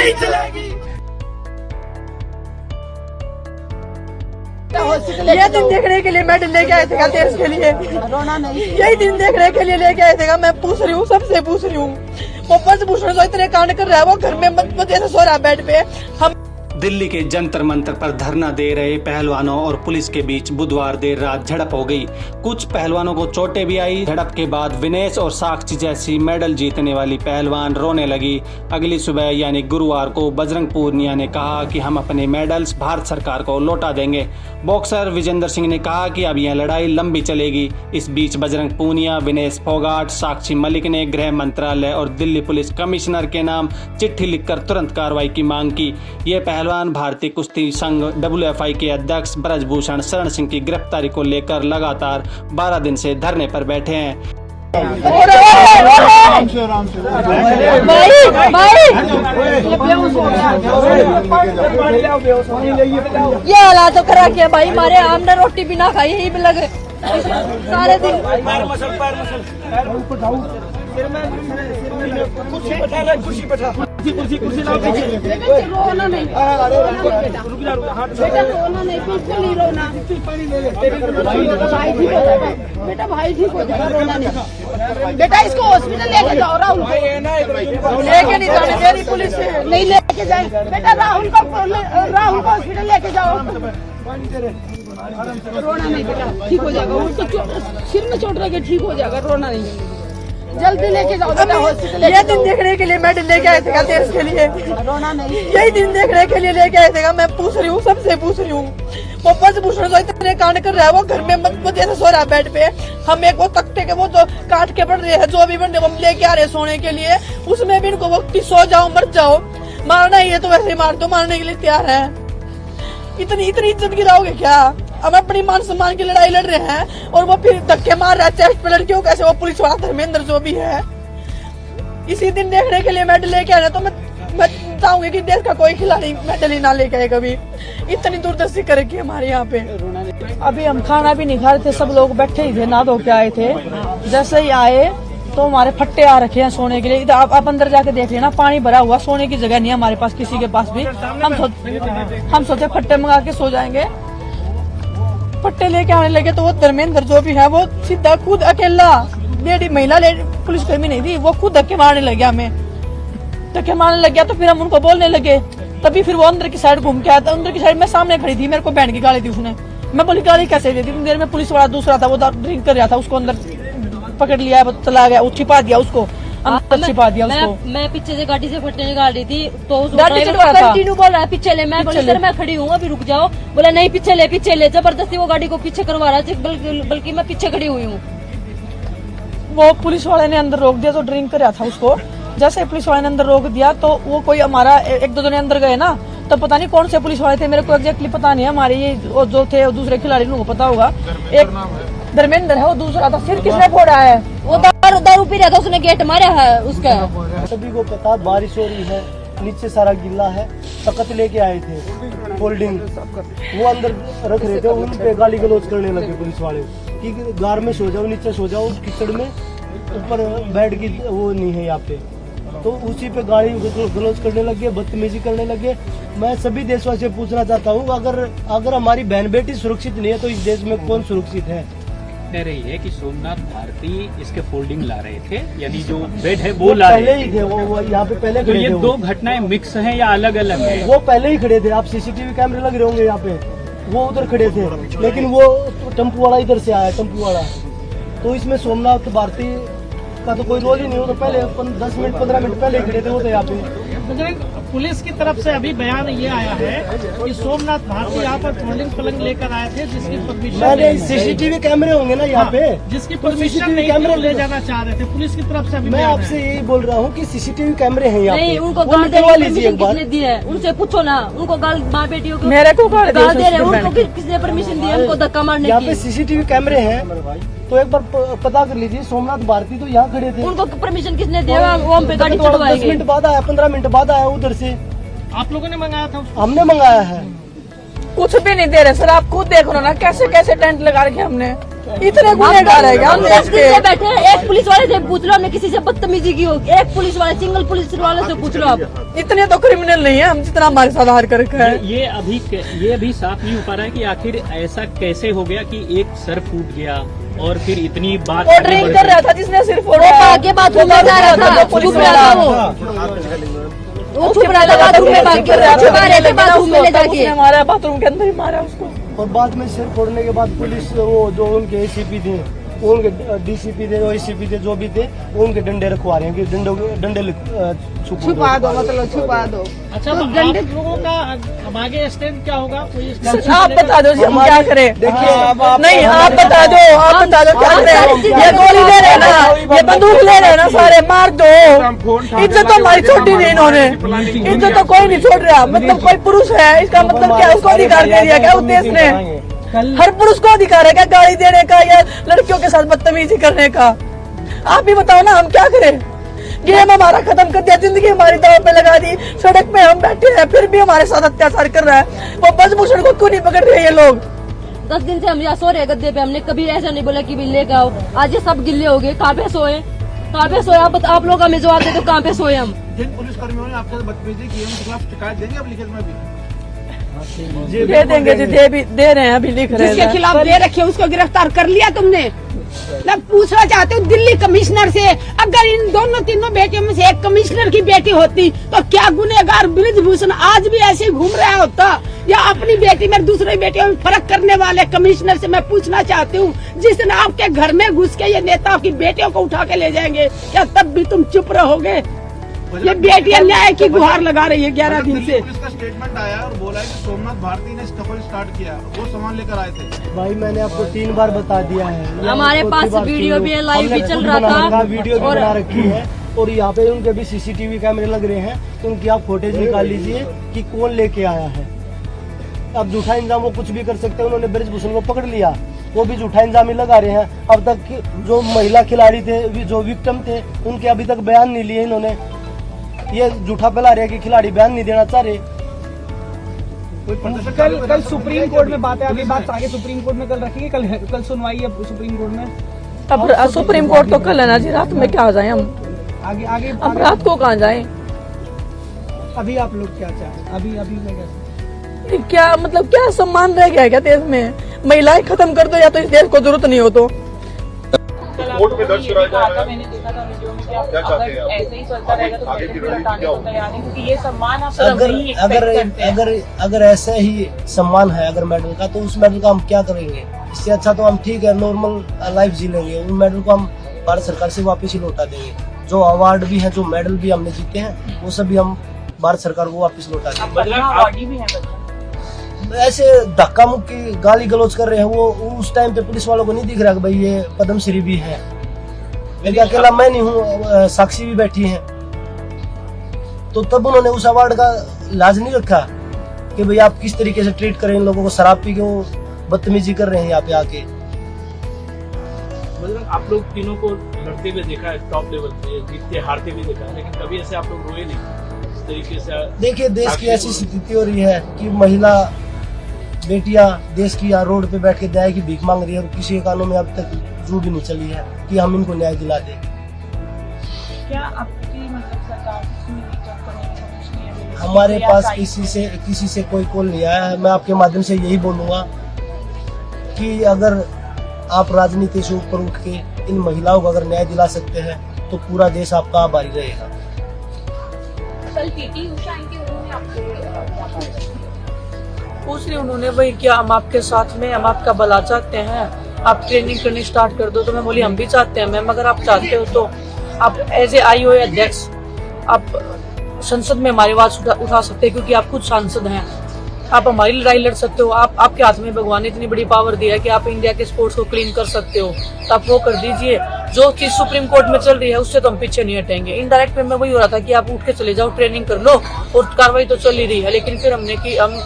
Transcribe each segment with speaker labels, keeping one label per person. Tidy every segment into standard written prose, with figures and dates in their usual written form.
Speaker 1: नहीं चलेगी।
Speaker 2: ये दिन देखने के लिए मेडल लेके आए थे देश के लिए,
Speaker 3: रोना नहीं,
Speaker 2: यही दिन देखने के लिए लेके आए थे। मैं पूछ रही हूँ, सबसे पूछ रही हूँ, वो पद्मभूषण जो इतने कांड कर रहा है वो घर में मत सो रहा है बेड पे। हम
Speaker 4: दिल्ली के जंतर मंतर पर धरना दे रहे पहलवानों और पुलिस के बीच बुधवार देर रात झड़प हो गई। कुछ पहलवानों को चोटें भी आई। झड़प के बाद विनेश और साक्षी जैसी मेडल जीतने वाली पहलवान रोने लगी। अगली सुबह यानी गुरुवार को बजरंग पूनिया ने कहा कि हम अपने मेडल्स भारत सरकार को लौटा देंगे। बॉक्सर विजेंद्र सिंह ने कहा कि अब यह लड़ाई लंबी चलेगी। इस बीच बजरंग पूनिया, विनेश फोगाट, साक्षी मलिक ने गृह मंत्रालय और दिल्ली पुलिस कमिश्नर के नाम चिट्ठी लिखकर तुरंत कार्रवाई की मांग की। ये पहलवान भारतीय कुश्ती संघ WFI के अध्यक्ष ब्रजभूषण शरण सिंह की गिरफ्तारी को लेकर लगातार 12 दिन से धरने पर बैठे हैं।
Speaker 2: ये हालात तो करा के भाई हमारे हमने रोटी भी ना खाई, यही भी लग सारे दिन।
Speaker 3: कुर्सी रोना नहीं, बेटा रोना नहीं, बिल्कुल नहीं रोना, बेटा भाई ठीक हो जाएगा, रोना नहीं। बेटा इसको हॉस्पिटल लेके जाओ, राहुल
Speaker 2: लेके नहीं जाने दे रही पुलिस,
Speaker 3: नहीं लेके जाए बेटा, राहुल को हॉस्पिटल लेके जाओ। रोना नहीं बेटा, ठीक हो जाएगा, उसको सिर में चोट लगे, ठीक हो जाएगा, रोना नहीं, जल्दी लेके जाओ बेटा हॉस्पिटल।
Speaker 2: ये दिन देखने के लिए मेडल लेके आए थे देश के लिए,
Speaker 3: रोना नहीं,
Speaker 2: यही दिन देखने के लिए लेके आए थे। मैं पूछ रही हूँ, सबसे पूछ रही हूँ, वो पद्मभूषण जो इतने कांड कर रहा है वो घर में मत सो रहा है बेड पे। हम एक वो तख्ते के वो जो काट के पड़ रहे हैं, जो भी बन रहे हम लेके आ रहे हैं सोने के लिए, उसमें भी इनको वो सो जाओ मर जाओ, मारना ही है तो वैसे ही मार दो, मारने के लिए तैयार है। इतनी इज्जत गिराओगे क्या? हम अपनी मान सम्मान की लड़ाई लड़ रहे हैं और वो फिर धक्के मार रहा है चेस्ट पे लड़कियों कैसे, वो पुलिस वाला धर्मेंद्र जो भी है। इसी दिन देखने के लिए मेडल लेके आना, तो मैं चाहूंगी कि देश का कोई खिलाड़ी मेडल ही ना लेके आए कभी। इतनी दूरदर्शी करेगी हमारे यहाँ पे। अभी हम खाना भी नहीं खा रहे थे, सब लोग बैठे ही थे, ना धो के आए थे। जैसे ही आए तो हमारे फट्टे आ रखे हैं सोने के लिए। इधर आप अंदर जाके देख लेना, पानी भरा हुआ, सोने की जगह नहीं है हमारे पास, किसी के पास भी। हम सोचे फट्टे मंगा के सो जाएंगे। फट्टे लेके आने लगे तो वो धर्मेंद्र जो भी है वो सीधा खुद अकेला, महिला पुलिसकर्मी नहीं थी, वो खुद धक्के मारने लग गया, हमें धक्के मारने लग गया। तो फिर हम उनको बोलने लगे, तभी फिर वो अंदर की साइड घूम के आया था। अंदर की साइड में सामने खड़ी थी, मेरे को बैंड की गाली दी उसने। मैं बोली गाली कैसे दी थी? देर में पुलिस वाला दूसरा था, वो ड्रिंक कर रहा था, उसको अंदर पकड़ लिया, चला गया, छिपा दिया उसको, छिपा दिया उसको।
Speaker 5: मैं पीछे से गाड़ी से फट्टे निकाल रही थी तो
Speaker 2: गाड़ी
Speaker 5: कंटिन्यू बोल रहा है पीछे ले। मैं बोली सर मैं खड़ी हूँ, अभी रुक जाओ। बोला नहीं पीछे ले, जबरदस्ती वो गाड़ी को पीछे करवा रहा है, बल्कि मैं पीछे खड़ी हुई हूँ।
Speaker 2: वो पुलिस वाले ने अंदर रोक दिया, तो ड्रिंक कर रहा था उसको। जैसे पुलिस वाले ने अंदर रोक दिया तो वो कोई हमारा एक दो जने अंदर गए ना, तो पता नहीं कौन से पुलिस वाले थे, मेरे को एग्जैक्टली पता नहीं है। हमारे ये जो थे वो दूसरे खिलाड़ी को पता होगा, एक धर्मेंद्र है, वो दूसरा था। सिर किसने फोड़ा है?
Speaker 5: वो दारू पी रहा था, उसने गेट मारा है उसका।
Speaker 6: सभी को पता बारिश हो रही है, नीचे सारा गिल्ला है, तख्त लेके आए थे फोल्डिंग, वो अंदर रख रहे थे, उन पे गाली गलौज करने लगे पुलिस वाले कि गार में सो जाओ, नीचे सो जाओ, कीचड़ में, ऊपर बेड की वो नहीं है यहाँ पे। तो उसी पे गाली गलौज करने लगे, बदतमीजी करने लगे। मैं सभी देशवासियों से पूछना चाहता हूँ, अगर हमारी बहन बेटी सुरक्षित नहीं है तो इस देश में कौन सुरक्षित है?
Speaker 7: कह रही है कि सोमनाथ भारती इसके फोल्डिंग ला रहे थे, यानी जो बेड है वो ला रहे
Speaker 6: थे। वो यहाँ पे पहले
Speaker 7: तो ये दो घटनाएं मिक्स हैं या अलग अलग है?
Speaker 6: वो पहले ही खड़े थे, आप CCTV कैमरे लग रहे होंगे यहाँ पे, वो उधर खड़े थे, लेकिन वो टेम्पू वाला इधर से आया, टेम्पू वाला। तो इसमें सोमनाथ भारती का तो कोई रोल ही नहीं हो, तो पहले 10 मिनट 15 मिनट पहले ही खड़े थे, वो तो यहाँ पे।
Speaker 8: पुलिस की तरफ से अभी बयान ये आया है कि सोमनाथ भारती यहाँ पर फोल्डिंग पलंग लेकर आए थे, जिसकी परमिशन
Speaker 6: CCTV कैमरे होंगे ना यहाँ पे,
Speaker 8: जिसकी परमिशन नहीं कैमरे ले जाना चाह रहे थे पुलिस की तरफ से। अभी
Speaker 6: मैं आपसे यही बोल रहा हूँ कि CCTV कैमरे हैं यहाँ
Speaker 5: नहीं,
Speaker 6: पे,
Speaker 5: उनको गाल किसने दी है? उनसे पूछो ना, उनको गाल माँ बेटियों को
Speaker 2: मेरे को गाल
Speaker 5: दे रहे हैं, उनको किसने परमिशन दी है उनको धक्का मारने की?
Speaker 6: यहाँ पे CCTV कैमरे हैं, तो एक बार पता कर लीजिए। सोमनाथ भारती तो यहाँ खड़े थे,
Speaker 5: उनको परमिशन किसने दिया? वो हम पे गाड़ी
Speaker 6: 10 मिनट बाद आया, 15 मिनट बाद आया उधर से।
Speaker 8: आप लोगों ने मंगाया था?
Speaker 6: हमने मंगाया है।
Speaker 2: कुछ भी नहीं दे रहे सर, आप खुद देख लो ना कैसे कैसे टेंट लगा रखे हमने। इतने गुनहगार है क्या हम देश
Speaker 5: 10 दिन से
Speaker 2: के?
Speaker 5: बैठे हैं, एक पुलिस वाले से पूछ लो, हमने किसी से बदतमीजी की हो, एक पुलिस वाले, सिंगल पुलिस वाले से पूछ लो आप।
Speaker 2: इतने तो क्रिमिनल नहीं है हम जितना हमारे साथ हार कर रखा है।
Speaker 7: ये अभी साफ नहीं हो पा रहा है कि आखिर ऐसा कैसे हो गया कि एक सर फूट गया और फिर इतनी बात
Speaker 2: वो
Speaker 7: आगे
Speaker 2: ड्रिंक
Speaker 7: बढ़
Speaker 2: कर
Speaker 7: गई।
Speaker 2: रहा था जिसने सिर्फ
Speaker 5: वो आगे बाथरूम में जा रहा था,
Speaker 2: पुलिस
Speaker 5: चुप रहा था वो चुप रहा था, बाथरूम में भाग के छुपा रहे थे बाथरूम में ले जाके।
Speaker 2: उसने मारा, बाथरूम के अंदर ही मारा उसको।
Speaker 6: और बाद में सिर फोड़ने के बाद पुलिस वो जो उनके एसीपी थे, उनके डीसीपी थे, एसीपी थे, जो भी थे, वो उनके डंडे रखवा रहे हैं कि डंडे
Speaker 3: छुपा दो, मतलब छुपा दो।
Speaker 8: अच्छा, तो आप लोगों का अब आगे स्टैंड क्या होगा? कोई इसका
Speaker 2: आप बता दो जी, हम क्या करें?
Speaker 6: देखिए
Speaker 2: नहीं, आप बता दो क्या करें? ये गोली ले रहे ना, ये बंदूक ले रहे ना, सारे मार दो। इज्जत तो हमारी छोड़ी नहीं इन्होंने, इज्जत तो कोई नहीं छोड़ रहा। मतलब कोई पुरुष है, इसका मतलब क्या उसको अधिकार दे दिया क्या उद्देश्य ने? हर पुरुष को अधिकार है क्या गाड़ी देने का या लड़कियों के साथ बदतमीजी करने का? आप ही बताओ ना, हम क्या करें? गेम हमारा खत्म कर दिया, जिंदगी हमारी दांव पे लगा दी, सड़क पे हम बैठे हैं फिर भी हमारे साथ अत्याचार कर रहा है। वो ब्रजभूषण को क्यों नहीं पकड़ रहे ये लोग?
Speaker 5: 10 दिन से हम यहाँ सो रहे गद्दे पे, हमने कभी ऐसा नहीं बोला कि भी लेके आओ। आज ये सब गिल्ले हो गए, कहाँ पे सोए, कहाँ पे सोए? आप लोग हमें जवाब दे दो, कहाँ पे सोए हम?
Speaker 1: जिन पुलिस कर्मियों ने आपके साथ बदतमीजी की उनके खिलाफ शिकायत देंगे अब लिखित में भी?
Speaker 2: दे देंगे जी, दे रहे हैं, अभी लिख रहे
Speaker 3: जिसके
Speaker 2: हैं।
Speaker 3: खिलाफ दे रखे उसको गिरफ्तार कर लिया तुमने? मैं पूछना चाहती हूँ दिल्ली कमिश्नर से, अगर इन दोनों तीनों बेटियों में से एक कमिश्नर की बेटी होती तो क्या गुनहगार ब्रजभूषण आज भी ऐसे ही घूम रहा होता? या अपनी बेटी में दूसरी बेटियों में फर्क करने वाले कमिश्नर से मैं पूछना चाहती हूँ, जिस दिन आपके घर में घुस के ये नेताओं की बेटियों को उठा के ले जाएंगे, क्या तब भी तुम चुप रहोगे? ये बेटियां न्याय की गुहार लगा रही है 11 दिन से।
Speaker 1: पुलिस का स्टेटमेंट आया और बोला है कि सोमनाथ भारती ने स्टफल स्टार्ट किया, वो सामान लेकर आए थे।
Speaker 6: भाई मैंने आपको 3 बार बता दिया है।
Speaker 5: हमारे पास वीडियो भी है, लाइव भी चल रहा था,
Speaker 6: वीडियो भी बना रखी है और यहाँ पे उनके भी सीसीटीवी कैमरे लग रहे हैं, तो उनकी आप फुटेज निकाल लीजिए कि कौन लेके आया है। अब झूठा इंजाम वो कुछ भी कर सकते हैं, उन्होंने ब्रजभूषण को पकड़ लिया, वो भी झूठा इंजाम ही लगा रहे हैं। अब तक जो महिला खिलाड़ी थे, जो विक्टिम थे, उनके अभी तक बयान नहीं लिए इन्होंने। ये झूठा फैला रहे हैं कि खिलाड़ी बयान नहीं देना चाह रहे।
Speaker 8: कल सुप्रीम कोर्ट में बात है, अभी बात आगे सुप्रीम कोर्ट में कल रखेंगे, कल सुनवाई है सुप्रीम कोर्ट में।
Speaker 2: अब सुप्रीम कोर्ट तो कल है ना जी, रात में क्या जाए हम?
Speaker 8: आगे
Speaker 2: हम रात को कहाँ जाए?
Speaker 8: अभी आप लोग क्या चाहें? अभी मैं क्या
Speaker 2: क्या मतलब क्या सम्मान रह गया है क्या देश में? महिलाएं खत्म कर दो या तो इस देश को जरूरत नहीं हो तो।
Speaker 9: कोर्ट में दर्ज कराया जा रहा है। मैंने देखा था वीडियो में कि आप अगर ऐसे ही चलता रहेगा तो मेडल भी लौटाने को तैयार हैं, क्योंकि ये सम्मान आप सब नहीं एक्सपेक्ट करते हैं।
Speaker 6: अगर ऐसा ही सम्मान है अगर मेडल का, तो उस मेडल का हम क्या करेंगे? इससे अच्छा तो हम ठीक है नॉर्मल लाइफ जी लेंगे। उस मेडल को हम भारत सरकार से वापस ही लौटा देंगे। जो अवार्ड भी है, जो मेडल भी हमने जीते हैं, वो सभी हम भारत सरकार को वापस लौटा देंगे।
Speaker 1: अवार्डी भी है
Speaker 6: ऐसे धक्का मुक्की गाली गलौज कर रहे हैं, वो उस टाइम पे पुलिस वालों को नहीं दिख रहा कि भाई ये पद्मश्री भी है। लेकिन अकेला मैं नहीं हूँ, साक्षी भी बैठी हैं, तो तब उन्होंने उस अवार्ड का लाज नहीं रखा कि भाई आप किस तरीके से ट्रीट करें इन लोगों को। शराब पी के वो बदतमीजी कर रहे हैं यहाँ पे आके।
Speaker 10: मतलब आप लोग तीनों को लड़ते हुए देखा है, टॉप लेवल पे जीतते हारते भी देखा है, लेकिन कभी ऐसे आप लोग रोए नहीं इस तरीके से?
Speaker 6: देखिए देश की ऐसी स्थिति हो रही है कि महिला बेटियां देश की यहाँ रोड पे बैठ के न्याय की भीख मांग रही है और किसी के कानों में अब तक जू भी नहीं चली है कि हम इनको न्याय दिला दें।
Speaker 1: क्या आपकी मतलब सरकार इसमें रीच करने की कोशिश नहीं है?
Speaker 6: हमारे पास किसी से कोई कॉल नहीं आया है। मैं आपके माध्यम से यही बोलूंगा कि अगर आप राजनीति से ऊपर उठ के इन महिलाओं को अगर न्याय दिला सकते हैं तो पूरा देश आपका आभारी रहेगा।
Speaker 1: कल पीटी उषा आएंगे, उन्होंने आपको
Speaker 2: पूछ रही उन्होंने वही क्या हम आपके साथ में, हम आपका भला चाहते हैं, आप ट्रेनिंग करनी स्टार्ट कर दो। तो मैं बोली हम भी चाहते हैं मैम, अगर आप चाहते हो तो आप एज ए IOA अध्यक्ष आप संसद में हमारी आवाज उठा सकते हैं, क्योंकि आप खुद सांसद हैं, आप हमारी लड़ाई लड़ सकते हो। आपके हाथ में भगवान ने इतनी बड़ी पावर दी है कि आप इंडिया के स्पोर्ट्स को क्लीन कर सकते हो, तो आप वो कर दीजिए। जो चीज सुप्रीम कोर्ट में चल रही है उससे तो हम पीछे नहीं हटेंगे। इनडायरेक्ट में वही हो रहा था कि आप उठ के चले जाओ, ट्रेनिंग कर लो, और कार्रवाई तो चल ही रही है। लेकिन फिर हमने कि हम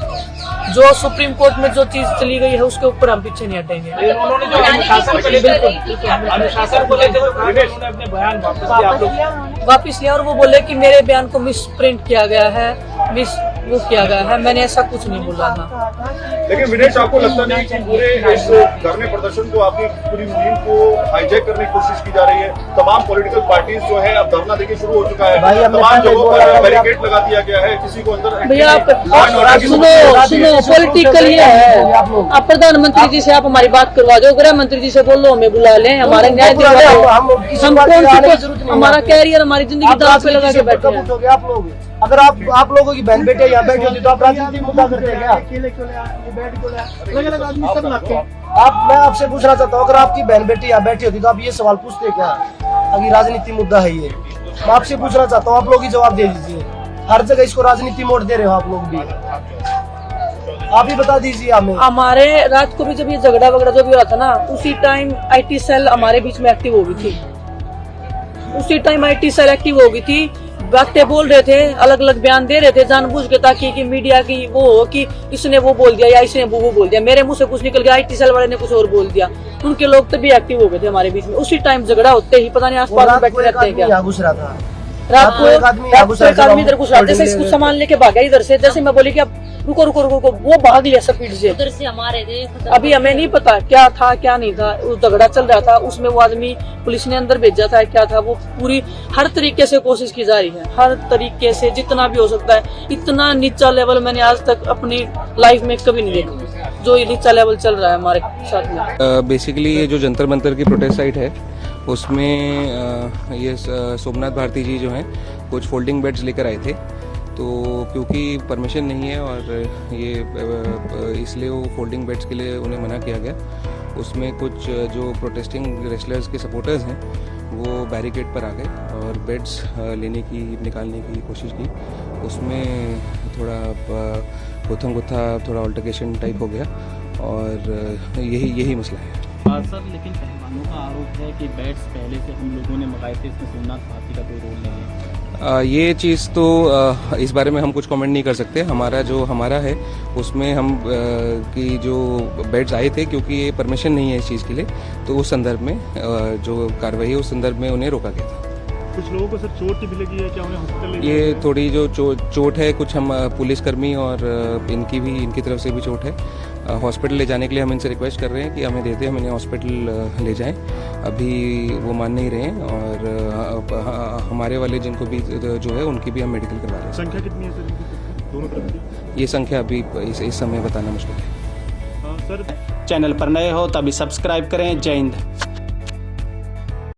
Speaker 2: जो सुप्रीम कोर्ट में जो चीज चली गई है उसके ऊपर हम पीछे नहीं हटेंगे।
Speaker 10: उन्होंने जो अनुशासन को लेकर उन्होंने अपने बयान वापस लिया, आप लोग
Speaker 2: वापिस लिया और वो बोले कि मेरे बयान को मिस प्रिंट किया गया है, मिस वो किया गया है, मैंने ऐसा कुछ नहीं बोला था।
Speaker 9: लेकिन विनेश, आपको लगता नहीं कि पूरे इस धरने प्रदर्शन को, आपकी पूरी मुहिम को हाईजैक करने की कोशिश की जा रही है? तमाम पॉलिटिकल पार्टीज जो है अब धरना देके शुरू हो चुका है, तमाम जगहों पर बैरिकेड लगा दिया गया है, किसी को अंदर।
Speaker 2: भैया आप सुनो, पॉलिटिकल ये है, आप प्रधानमंत्री जी से आप हमारी बात करवा दो, गृह मंत्री जी से बोलो हमें बुला लें, हमारे न्याय दिलवाओ। हम कौन सी हमारा कैरियर, हमारी जिंदगी दांव पे लगा के बैठे हैं।
Speaker 6: आप लोग अगर आप लोगों की बहन बेटे यहाँ बैठी होती तो आप राजनीति मुद्दा करते क्या? आप मैं आपसे पूछना चाहता हूँ, अगर आपकी बहन बेटी यहाँ बैठी होती तो आप ये सवाल पूछते क्या? अभी राजनीति मुद्दा है ये, मैं आपसे पूछना चाहता हूँ, आप लोग ही जवाब दे दीजिए। हर जगह इसको राजनीति मोड़ दे रहे हो आप लोग भी, आप ही बता दीजिए हमें।
Speaker 2: हमारे रात को भी जब ये झगड़ा वगड़ा जो भी हो रहा था ना, उसी टाइम IT सेल हमारे बीच में एक्टिव हो गई थी, उसी टाइम IT सेल एक्टिव हो गई थी। बातें बोल रहे थे, अलग अलग बयान दे रहे थे जानबूझ के, ताकि कि मीडिया की वो हो कि इसने वो बोल दिया या इसने वो बोल दिया। मेरे मुंह से कुछ निकल गया, IT सेल वाले ने कुछ और बोल दिया। उनके लोग तभी एक्टिव हो गए थे हमारे बीच में, उसी टाइम झगड़ा होते ही। पता नहीं आस पास में बैठे रहते हैं क्या।
Speaker 6: घुस रहा था
Speaker 2: रात को एक आदमी इधर घुस रहा, जैसे इसको सामान लेके भागा इधर से, जैसे मैं बोली कि अब रुको रुको रुको रुको, वो भाग लिया स्पीड से।
Speaker 5: उधर से हमारे
Speaker 2: अभी हमें नहीं पता क्या था क्या नहीं था, वो झगड़ा चल रहा था, उसमें वो आदमी पुलिस ने अंदर भेजा था, क्या था वो पूरी हर तरीके से कोशिश की जा रही है, हर तरीके से जितना भी हो सकता है। इतना नीचा लेवल मैंने आज तक अपनी लाइफ में कभी नहीं देखा, जो ये नीचा लेवल चल रहा है हमारे साथ में।
Speaker 11: बेसिकली ये जो जंतर मंतर की प्रोटेस्ट साइट है, उसमें ये सोमनाथ भारती जी जो हैं कुछ फोल्डिंग बेड्स लेकर आए थे, तो क्योंकि परमिशन नहीं है और ये इसलिए वो फोल्डिंग बेड्स के लिए उन्हें मना किया गया। उसमें कुछ जो प्रोटेस्टिंग रेसलर्स के सपोर्टर्स हैं वो बैरिकेड पर आ गए और बेड्स निकालने की कोशिश की। उसमें थोड़ा गुत्थम गुत्था, थोड़ा अल्टरकेशन टाइप हो गया और यही मसला है।
Speaker 7: सर, लेकिन पहलवानों का आरोप है कि बैट्स पहले से हम लोगों ने मंगाए थे, इसमें सोमनाथ भारती का कोई रोल नहीं है।
Speaker 11: ये चीज़ तो इस बारे में हम कुछ कमेंट नहीं कर सकते। हमारा है उसमें हम कि जो बेड्स आए थे, क्योंकि ये परमिशन नहीं है इस चीज़ के लिए, तो उस संदर्भ में जो कार्रवाई है उस संदर्भ में उन्हें रोका गया था।
Speaker 9: कुछ लोगों को सर चोट भी लगी है, क्या उन्हें हॉस्पिटल?
Speaker 11: ये थोड़ी जो चोट है, कुछ हम पुलिसकर्मी और इनकी तरफ से भी चोट है। हॉस्पिटल ले जाने के लिए हम इनसे रिक्वेस्ट कर रहे हैं कि हमें दे दें, हम इन्हें हॉस्पिटल ले जाएं। अभी वो मान नहीं रहे हैं और हमारे वाले जिनको भी जो है उनकी भी हम मेडिकल करवा रहे हैं।
Speaker 9: संख्या कितनी है सर दोनों तरफ की?
Speaker 11: ये संख्या अभी इस समय बताना मुश्किल है।
Speaker 9: सर,
Speaker 4: चैनल पर नए हो तभी सब्सक्राइब करें। जय हिंद।